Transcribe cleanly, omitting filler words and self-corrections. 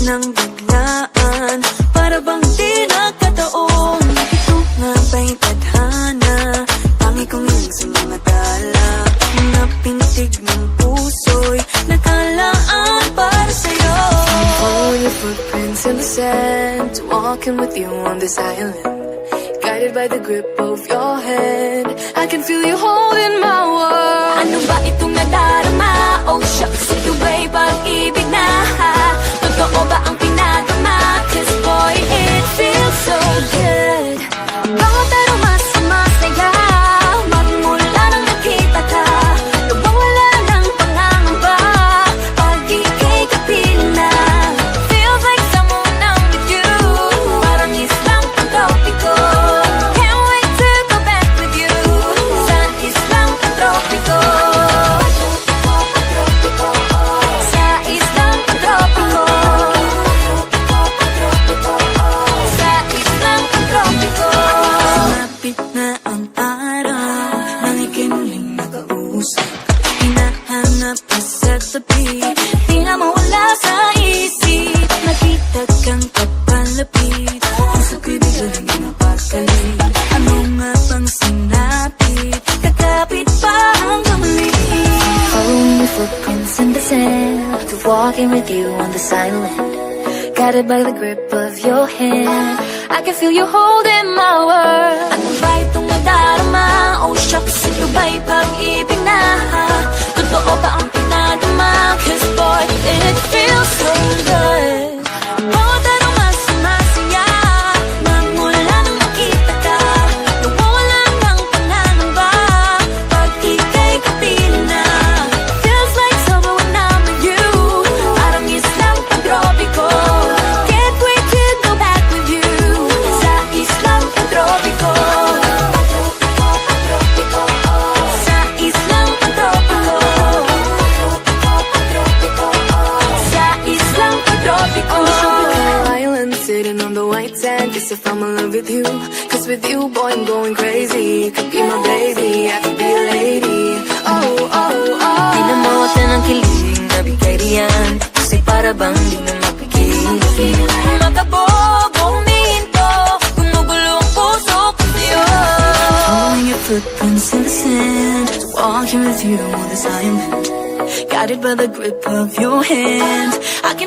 ng biglaan, para bang di nagkataon. Ito nga ba'y tadhana, tangi kong iling sa mga tala. Mga pintig ng puso'y nakalaan para sa'yo. I'm following your footprints in the sand, walking with you on this island, guided by the grip of your hand. I can feel you holding my world. Ano ba itong nadarama? Oh shucks, ito ba'y pag-ibig na? Totoo ba ang pinagama? 'Cause boy, it feels so good. Bawat aroma sumasaya, magmula nang nakita ka. Nawawala ng pangangamba, pag ika'y kapiling na. Feels like someone I'm with you, parang islang pantropiko. Can't wait to go back with you, sa islang pantropiko. Sa islang pantropiko. Sa islang pantropiko. Sumapit na ang araw, nang ika'y muling nakausap. Hinahanap ka sa tabi, di na mawala sa isip. Nakita kang kapalapit, puso ko'y biglang napakalit. Ano nga bang sinapit, kakapit pa hanggang muli. Following your footprints in the sand, to walking with you on this island, guided by the grip of your hand. I can feel you holding my world. Ano ba itong nadarama? Oh shucks, ito ba'y pag-ibig na? Totoo ba ang pinagama? 'Cause boy, it feels so good. Bawat aroma sumasaya, magmula nang nakita ka. Nawawala ng pangangamba, pag ika'y kapiling na. Feels like summer when I'm with you, parang islang pantropiko. Can't wait to go back with you, sa islang pantropiko. Sa islang pantropiko. Sa islang pantropiko. Island sitting on the white sand, guess if I'm in love with you, 'cause with you, boy, I'm going crazy. Could be my baby, I could be a lady. Oh, oh, oh. Di na mawala ng kilig na bigay riyan, kasi para bang di na mapigil. Makabog, huminto, gumugulo ang puso ko sa'yo. Following your footprints in the sand, walking with you on this island, guided by the grip of your hand. I can